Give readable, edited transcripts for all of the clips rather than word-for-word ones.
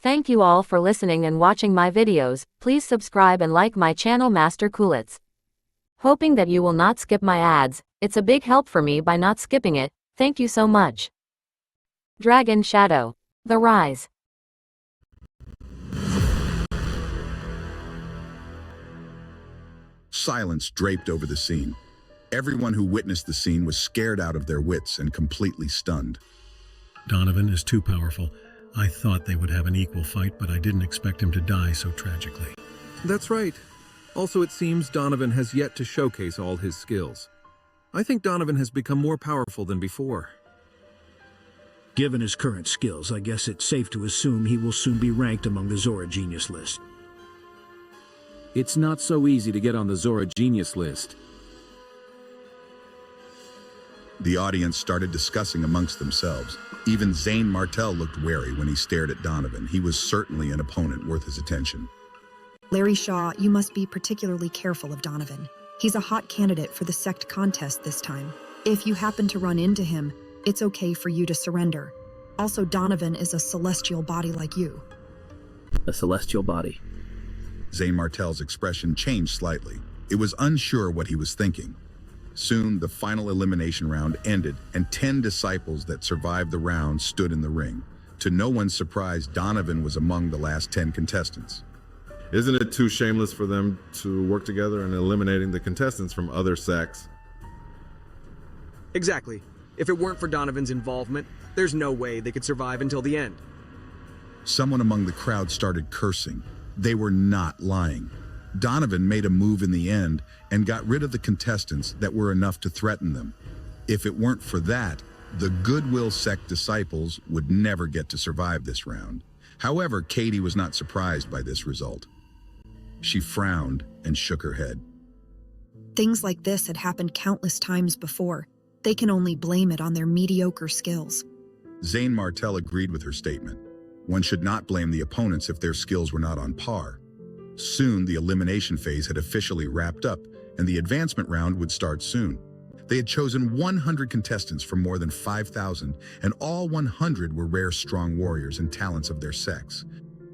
Thank you all for listening and watching my videos. Please subscribe and like my channel Master Coolitz. Hoping that you will not skip my ads. It's a big help for me by not skipping it. Thank you so much. Dragon Shadow. The Rise. Silence draped over the scene. Everyone who witnessed the scene was scared out of their wits and completely stunned. Donovan is too powerful. I thought they would have an equal fight, but I didn't expect him to die so tragically. That's right. Also, it seems Donovan has yet to showcase all his skills. I think Donovan has become more powerful than before. Given his current skills, I guess it's safe to assume he will soon be ranked among the Zora Genius list. It's not so easy to get on the Zora Genius list. The audience started discussing amongst themselves. Even Zane Martel looked wary when he stared at Donovan. He was certainly an opponent worth his attention. Larry Shaw, you must be particularly careful of Donovan. He's a hot candidate for the sect contest this time. If you happen to run into him, it's okay for you to surrender. Also, Donovan is a celestial body like you. A celestial body. Zane Martel's expression changed slightly. It was unsure what he was thinking. Soon, the final elimination round ended, and 10 disciples that survived the round stood in the ring. To no one's surprise, Donovan was among the last 10 contestants. Isn't it too shameless for them to work together in eliminating the contestants from other sects? Exactly. If it weren't for Donovan's involvement, there's no way they could survive until the end. Someone among the crowd started cursing. They were not lying. Donovan made a move in the end and got rid of the contestants that were enough to threaten them. If it weren't for that, the Goodwill sect disciples would never get to survive this round. However, Katie was not surprised by this result. She frowned and shook her head. Things like this had happened countless times before. They can only blame it on their mediocre skills. Zane Martel agreed with her statement. One should not blame the opponents if their skills were not on par. Soon, the elimination phase had officially wrapped up, and the advancement round would start soon. They had chosen 100 contestants from more than 5,000, and all 100 were rare strong warriors and talents of their sex.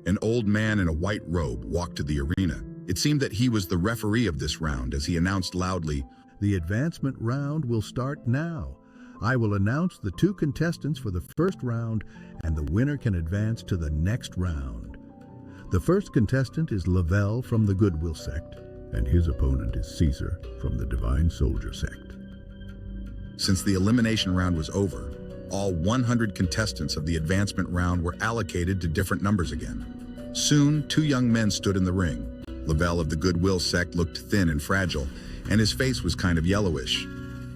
An old man in a white robe walked to the arena. It seemed that he was the referee of this round as he announced loudly, "The advancement round will start now. I will announce the 2 contestants for the first round, and the winner can advance to the next round. The first contestant is Lavelle from the Goodwill sect, and his opponent is Caesar from the Divine Soldier sect." Since the elimination round was over, all 100 contestants of the advancement round were allocated to different numbers again. Soon, 2 young men stood in the ring. Lavelle of the Goodwill sect looked thin and fragile, and his face was kind of yellowish.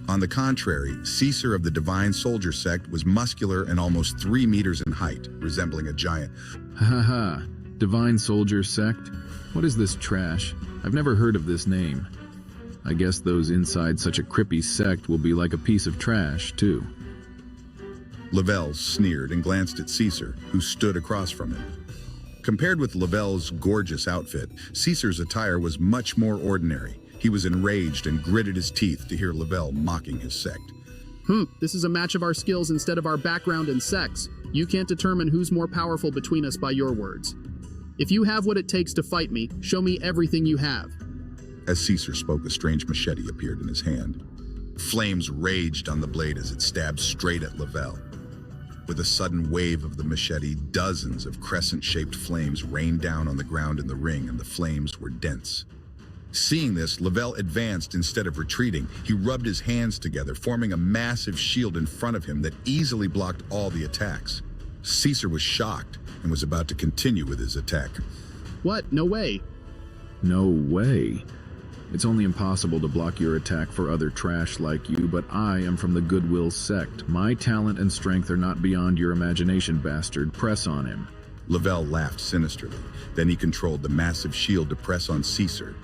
On the contrary, Caesar of the Divine Soldier sect was muscular and almost 3 meters in height, resembling a giant. Ha ha. Divine Soldier sect? What is this trash? I've never heard of this name. I guess those inside such a crippy sect will be like a piece of trash, too. Lavelle sneered and glanced at Caesar, who stood across from him. Compared with Lavelle's gorgeous outfit, Caesar's attire was much more ordinary. He was enraged and gritted his teeth to hear Lavelle mocking his sect. This is a match of our skills instead of our background and sex. You can't determine who's more powerful between us by your words. If you have what it takes to fight me, show me everything you have. As Caesar spoke, a strange machete appeared in his hand. Flames raged on the blade as it stabbed straight at Lavelle. With a sudden wave of the machete, dozens of crescent-shaped flames rained down on the ground in the ring, and the flames were dense. Seeing this, Lavelle advanced instead of retreating. He rubbed his hands together, forming a massive shield in front of him that easily blocked all the attacks. Caesar was shocked and was about to continue with his attack. What? No way. No way. It's only impossible to block your attack for other trash like you, but I am from the Goodwill sect. My talent and strength are not beyond your imagination, bastard. Press on him. Lavelle laughed sinisterly. Then he controlled the massive shield to press on Caesar.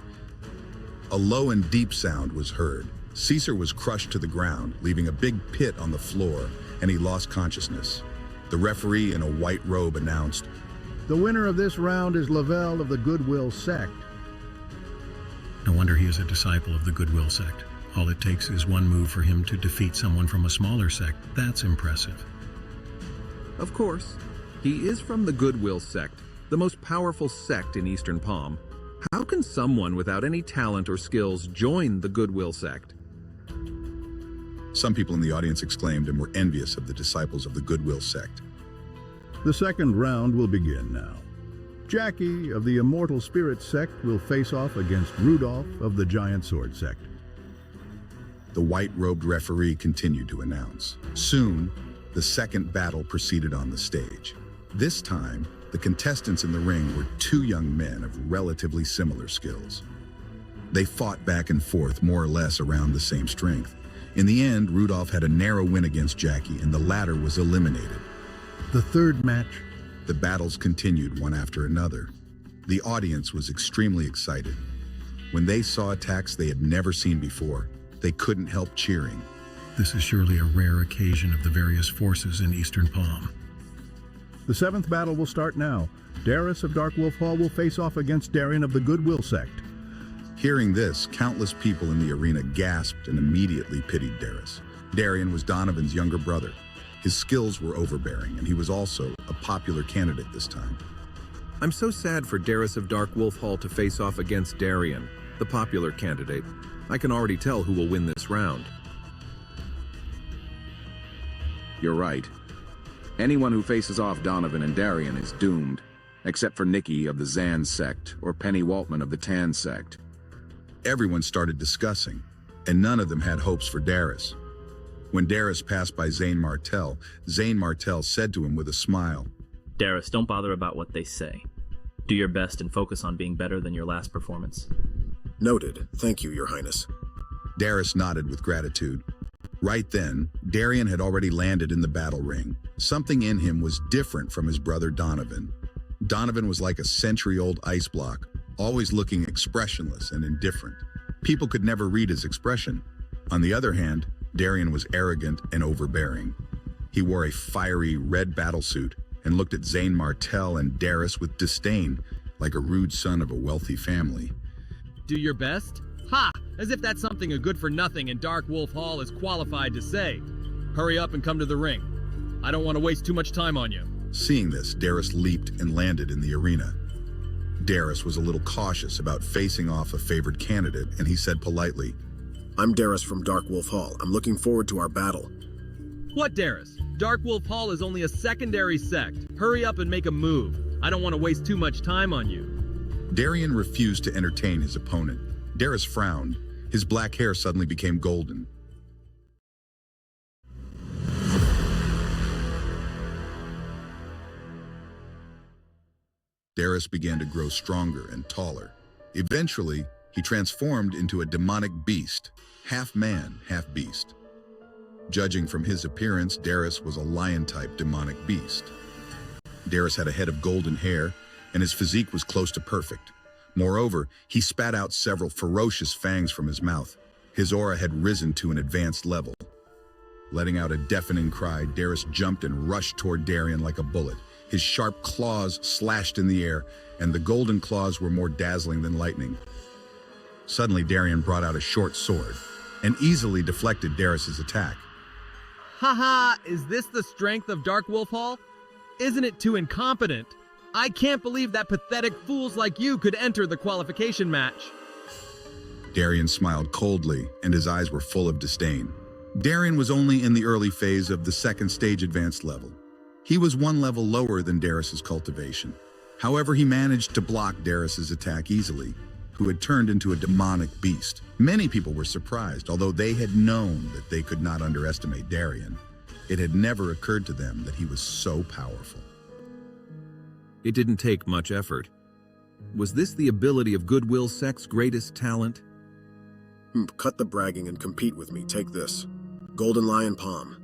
A low and deep sound was heard. Caesar was crushed to the ground, leaving a big pit on the floor, and he lost consciousness. The referee in a white robe announced, "The winner of this round is Lavelle of the Goodwill sect." No wonder he is a disciple of the Goodwill sect. All it takes is one move for him to defeat someone from a smaller sect. That's impressive. Of course. He is from the Goodwill sect, the most powerful sect in Eastern Palm. How can someone without any talent or skills join the Goodwill sect? Some people in the audience exclaimed and were envious of the disciples of the Goodwill sect. The second round will begin now. Jackie of the Immortal Spirit sect will face off against Rudolph of the Giant Sword sect. The white-robed referee continued to announce. Soon, the second battle proceeded on the stage. This time, the contestants in the ring were two young men of relatively similar skills. They fought back and forth more or less around the same strength. In the end, Rudolph had a narrow win against Jackie, and the latter was eliminated. The third match. The battles continued one after another. The audience was extremely excited. When they saw attacks they had never seen before, they couldn't help cheering. This is surely a rare occasion of the various forces in Eastern Palm. The seventh battle will start now. Darius of Dark Wolf Hall will face off against Darian of the Goodwill sect. Hearing this, countless people in the arena gasped and immediately pitied Darius. Darian was Donovan's younger brother. His skills were overbearing, and he was also a popular candidate this time. I'm so sad for Darius of Dark Wolf Hall to face off against Darian, the popular candidate. I can already tell who will win this round. You're right. Anyone who faces off Donovan and Darian is doomed, except for Nikki of the Zan sect or Penny Waltman of the Tan sect. Everyone started discussing, and none of them had hopes for Darius. When Darius passed by Zane Martel said to him with a smile, Darius, don't bother about what they say. Do your best and focus on being better than your last performance. Noted. Thank you, Your Highness. Darius nodded with gratitude. Right then, Darian had already landed in the battle ring. Something in him was different from his brother Donovan. Donovan was like a century-old ice block, always looking expressionless and indifferent. People could never read his expression. On the other hand, Darian was arrogant and overbearing. He wore a fiery red battlesuit and looked at Zane Martel and Darius with disdain, like a rude son of a wealthy family. Do your best? Ha! As if that's something a good-for-nothing in Dark Wolf Hall is qualified to say. Hurry up and come to the ring. I don't want to waste too much time on you. Seeing this, Darius leaped and landed in the arena. Darius was a little cautious about facing off a favored candidate, and he said politely, I'm Darius from Dark Wolf Hall. I'm looking forward to our battle. What, Darius? Dark Wolf Hall is only a secondary sect. Hurry up and make a move. I don't want to waste too much time on you. Darian refused to entertain his opponent. Darius frowned. His black hair suddenly became golden. Darius began to grow stronger and taller. Eventually, he transformed into a demonic beast, half man, half beast. Judging from his appearance, Darius was a lion-type demonic beast. Darius had a head of golden hair, and his physique was close to perfect. Moreover, he spat out several ferocious fangs from his mouth. His aura had risen to an advanced level. Letting out a deafening cry, Darius jumped and rushed toward Darian like a bullet. His sharp claws slashed in the air, and the golden claws were more dazzling than lightning. Suddenly, Darian brought out a short sword and easily deflected Darius's attack. Haha, is this the strength of Dark Wolf Hall? Isn't it too incompetent? I can't believe that pathetic fools like you could enter the qualification match. Darian smiled coldly, and his eyes were full of disdain. Darian was only in the early phase of the second stage advanced level. He was one level lower than Darius's cultivation. However, he managed to block Darius's attack easily, who had turned into a demonic beast. Many people were surprised, although they had known that they could not underestimate Darian. It had never occurred to them that he was so powerful. It didn't take much effort. Was this the ability of Goodwill Sect's greatest talent? Cut the bragging and compete with me. Take this. Golden Lion Palm.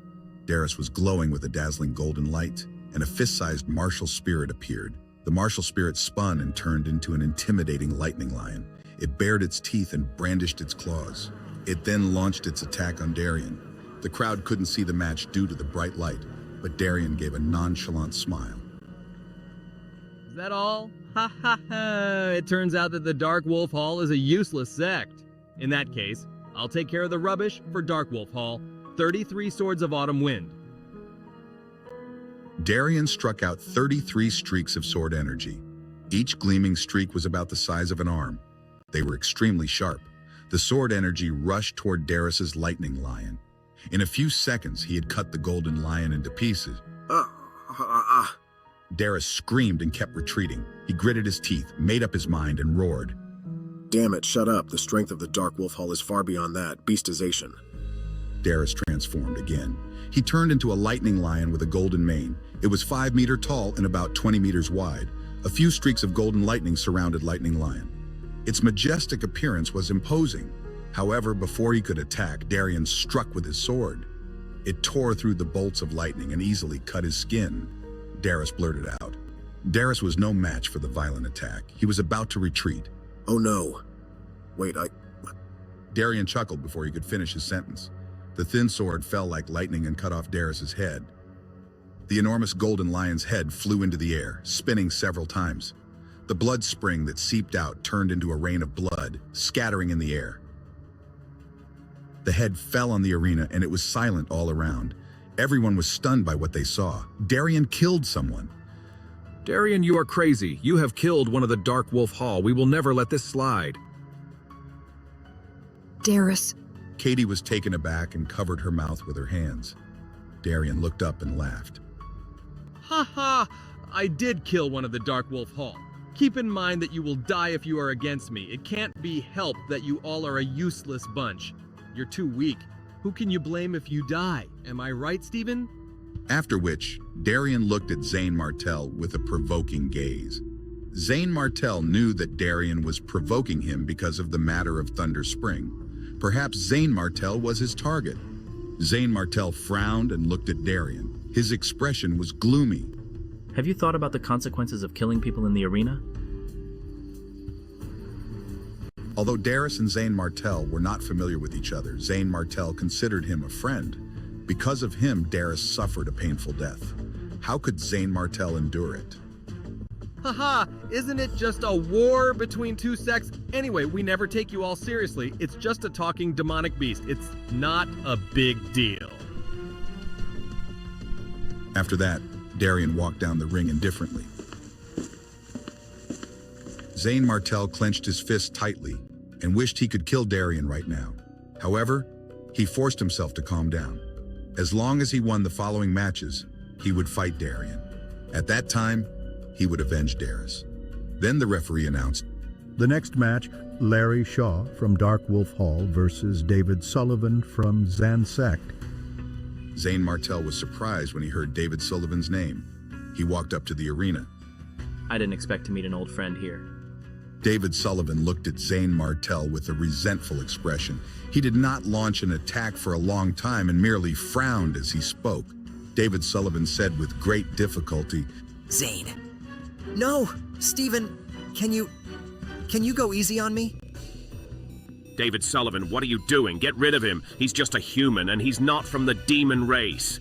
Darius was glowing with a dazzling golden light, and a fist-sized martial spirit appeared. The martial spirit spun and turned into an intimidating lightning lion. It bared its teeth and brandished its claws. It then launched its attack on Darian. The crowd couldn't see the match due to the bright light, but Darian gave a nonchalant smile. Is that all? Ha ha ha! It turns out that the Dark Wolf Hall is a useless sect. In that case, I'll take care of the rubbish for Dark Wolf Hall. 33 Swords of Autumn Wind. Darien struck out 33 streaks of sword energy. Each gleaming streak was about the size of an arm. They were extremely sharp. The sword energy rushed toward Darius's lightning lion. In a few seconds, he had cut the golden lion into pieces. Darius screamed and kept retreating. He gritted his teeth, made up his mind, and roared. Damn it, shut up. The strength of the Dark Wolf Hall is far beyond that. Beastization. Darius transformed again. He turned into a lightning lion with a golden mane. It was 5 meters tall and about 20 meters wide. A few streaks of golden lightning surrounded Lightning Lion. Its majestic appearance was imposing. However, before he could attack, Darien struck with his sword. It tore through the bolts of lightning and easily cut his skin. Darius blurted out. Darius was no match for the violent attack. He was about to retreat. Oh no. Wait, Darien chuckled before he could finish his sentence. The thin sword fell like lightning and cut off Darius's head. The enormous golden lion's head flew into the air, spinning several times. The blood spring that seeped out turned into a rain of blood, scattering in the air. The head fell on the arena and it was silent all around. Everyone was stunned by what they saw. Darien killed someone. Darien, you are crazy. You have killed one of the Dark Wolf Hall. We will never let this slide. Darius. Katie was taken aback and covered her mouth with her hands. Darien looked up and laughed. Ha ha! I did kill one of the Dark Wolf Hall. Keep in mind that you will die if you are against me. It can't be helped that you all are a useless bunch. You're too weak. Who can you blame if you die? Am I right, Stephen? After which, Darien looked at Zane Martel with a provoking gaze. Zane Martel knew that Darien was provoking him because of the matter of Thunder Spring. Perhaps Zane Martel was his target. Zane Martel frowned and looked at Darien. His expression was gloomy. Have you thought about the consequences of killing people in the arena? Although Darius and Zane Martel were not familiar with each other, Zane Martel considered him a friend. Because of him, Darius suffered a painful death. How could Zane Martel endure it? Haha, isn't it just a war between two sects? Anyway, we never take you all seriously. It's just a talking demonic beast. It's not a big deal. After that, Darien walked down the ring indifferently. Zane Martel clenched his fist tightly and wished he could kill Darien right now. However, he forced himself to calm down. As long as he won the following matches, he would fight Darien. At that time, he would avenge Darius. Then the referee announced, The next match, Larry Shaw from Dark Wolf Hall versus David Sullivan from Zan Sect. Zane Martel was surprised when he heard David Sullivan's name. He walked up to the arena. I didn't expect to meet an old friend here. David Sullivan looked at Zane Martel with a resentful expression. He did not launch an attack for a long time and merely frowned as he spoke. David Sullivan said with great difficulty, Zane. No, Stephen, can you go easy on me? David Sullivan, what are you doing? Get rid of him. He's just a human and he's not from the demon race.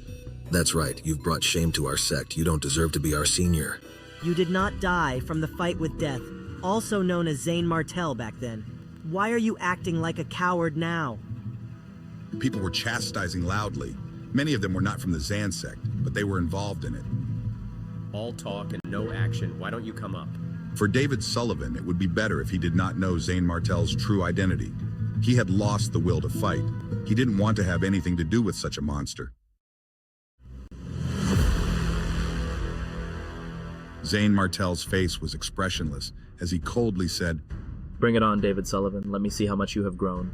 That's right. You've brought shame to our sect. You don't deserve to be our senior. You did not die from the fight with death, also known as Zane Martel back then. Why are you acting like a coward now? People were chastising loudly. Many of them were not from the Zan sect, but they were involved in it. All talk and no action. Why don't you come up? For David Sullivan, it would be better if he did not know Zane Martel's true identity. He had lost the will to fight. He didn't want to have anything to do with such a monster. Zane Martel's face was expressionless as he coldly said, Bring it on, David Sullivan. Let me see how much you have grown.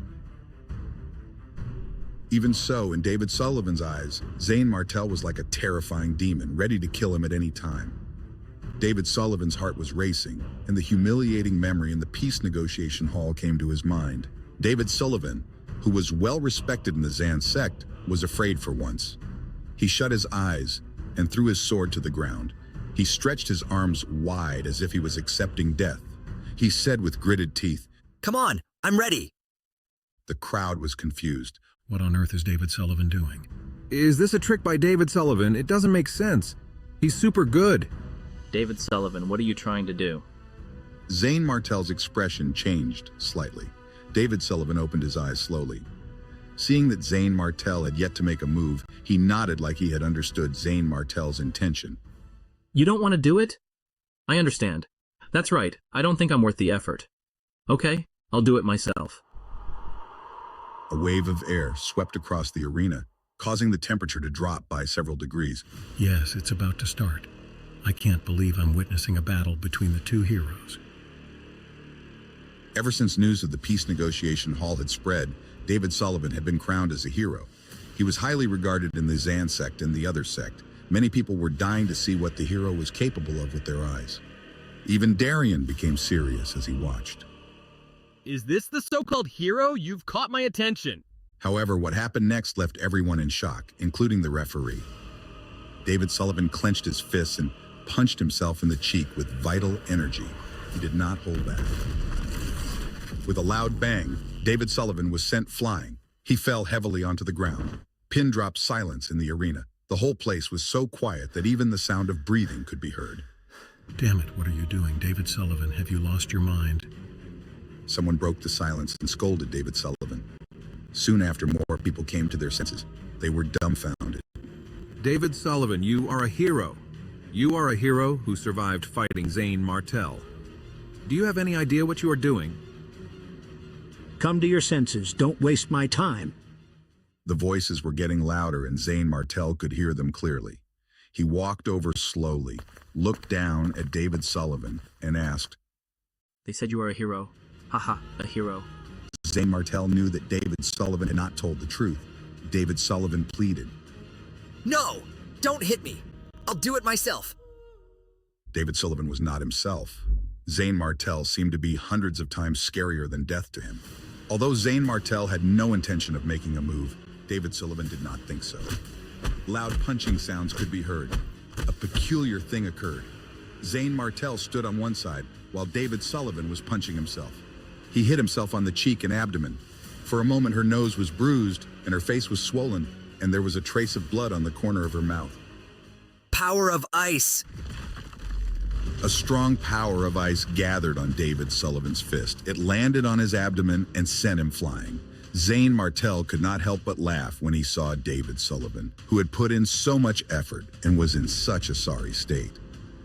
Even so, in David Sullivan's eyes, Zane Martel was like a terrifying demon, ready to kill him at any time. David Sullivan's heart was racing, and the humiliating memory in the peace negotiation hall came to his mind. David Sullivan, who was well respected in the Zan sect, was afraid for once. He shut his eyes and threw his sword to the ground. He stretched his arms wide as if he was accepting death. He said with gritted teeth, Come on, I'm ready. The crowd was confused. What on earth is David Sullivan doing? Is this a trick by David Sullivan? It doesn't make sense. He's super good. David Sullivan, what are you trying to do? Zane Martel's expression changed slightly. David Sullivan opened his eyes slowly. Seeing that Zane Martel had yet to make a move, he nodded like he had understood Zane Martel's intention. You don't want to do it? I understand. That's right, I don't think I'm worth the effort. Okay, I'll do it myself. A wave of air swept across the arena, causing the temperature to drop by several degrees. Yes, it's about to start. I can't believe I'm witnessing a battle between the two heroes. Ever since news of the peace negotiation hall had spread, David Sullivan had been crowned as a hero. He was highly regarded in the Zan sect and the other sect. Many people were dying to see what the hero was capable of with their eyes. Even Darian became serious as he watched. Is this the so-called hero? You've caught my attention. However, what happened next left everyone in shock, including the referee. David Sullivan clenched his fists and punched himself in the cheek with vital energy. He did not hold back. With a loud bang, David Sullivan was sent flying. He fell heavily onto the ground. Pin dropped silence in the arena. The whole place was so quiet that even the sound of breathing could be heard. Damn it, what are you doing, David Sullivan? Have you lost your mind? Someone broke the silence and scolded David Sullivan. Soon after, more people came to their senses. They were dumbfounded. David Sullivan, you are a hero. You are a hero who survived fighting Zane Martel. Do you have any idea what you are doing? Come to your senses. Don't waste my time. The voices were getting louder and Zane Martel could hear them clearly. He walked over slowly, looked down at David Sullivan, and asked, They said you are a hero. Haha, a hero. Zane Martel knew that David Sullivan had not told the truth. David Sullivan pleaded. No! Don't hit me! I'll do it myself! David Sullivan was not himself. Zane Martel seemed to be hundreds of times scarier than death to him. Although Zane Martel had no intention of making a move, David Sullivan did not think so. Loud punching sounds could be heard. A peculiar thing occurred. Zane Martel stood on one side, while David Sullivan was punching himself. He hit himself on the cheek and abdomen. For a moment, her nose was bruised, and her face was swollen, and there was a trace of blood on the corner of her mouth. Power of ice! A strong power of ice gathered on David Sullivan's fist. It landed on his abdomen and sent him flying. Zane Martel could not help but laugh when he saw David Sullivan, who had put in so much effort and was in such a sorry state.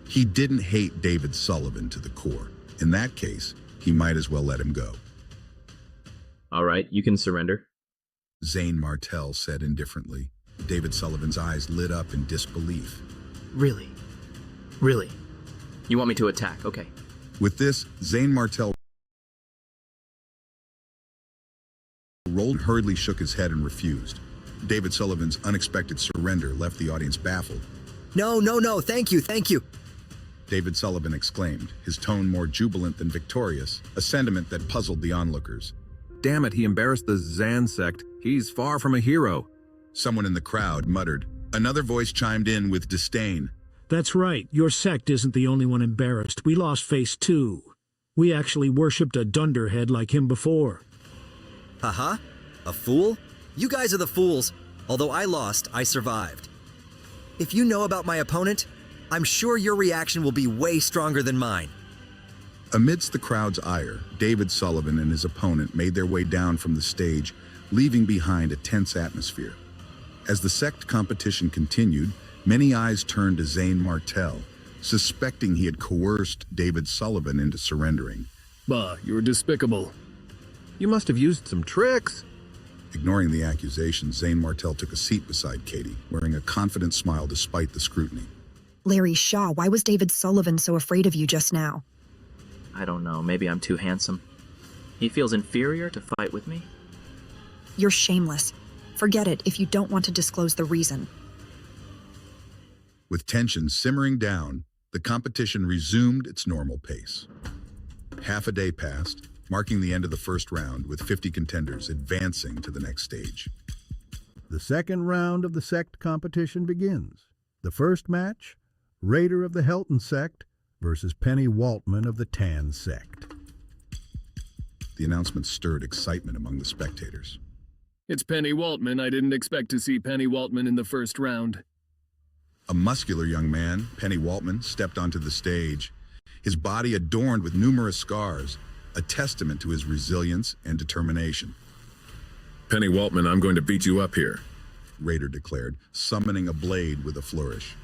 He didn't hate David Sullivan to the core. In that case, he might as well let him go. All right, you can surrender. Zane Martel said indifferently. David Sullivan's eyes lit up in disbelief. Really? Really? You want me to attack? Okay. With this, Zane Martel hurriedly shook his head and refused. David Sullivan's unexpected surrender left the audience baffled. No, no, no, thank you, thank you. David Sullivan exclaimed, his tone more jubilant than victorious, a sentiment that puzzled the onlookers. Damn it, he embarrassed the Zan sect. He's far from a hero. Someone in the crowd muttered. Another voice chimed in with disdain. That's right. Your sect isn't the only one embarrassed. We lost face too. We actually worshipped a dunderhead like him before. Haha? A fool? You guys are the fools. Although I lost, I survived. If you know about my opponent, I'm sure your reaction will be way stronger than mine. Amidst the crowd's ire, David Sullivan and his opponent made their way down from the stage, leaving behind a tense atmosphere. As the sect competition continued, many eyes turned to Zane Martel, suspecting he had coerced David Sullivan into surrendering. Bah, you're despicable. You must have used some tricks. Ignoring the accusation, Zane Martel took a seat beside Katie, wearing a confident smile despite the scrutiny. Larry Shaw, why was David Sullivan so afraid of you just now? I don't know, maybe I'm too handsome. He feels inferior to fight with me? You're shameless. Forget it if you don't want to disclose the reason. With tension simmering down, the competition resumed its normal pace. Half a day passed, marking the end of the first round, with 50 contenders advancing to the next stage. The second round of the sect competition begins. The first match, Raider of the Helton sect versus Penny Waltman of the Tan sect. The announcement stirred excitement among the spectators. It's Penny Waltman. I didn't expect to see Penny Waltman in the first round. A muscular young man, Penny Waltman, stepped onto the stage, his body adorned with numerous scars, a testament to his resilience and determination. Penny Waltman, I'm going to beat you up here. Raider declared, summoning a blade with a flourish.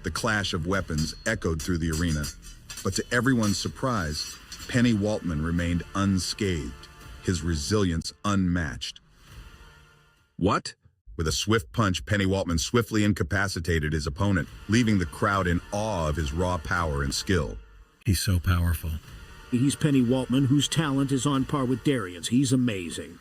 The clash of weapons echoed through the arena, but to everyone's surprise, Penny Waltman remained unscathed, his resilience unmatched. What? With a swift punch, Penny Waltman swiftly incapacitated his opponent, leaving the crowd in awe of his raw power and skill. He's so powerful. He's Penny Waltman, whose talent is on par with Darian's. He's amazing.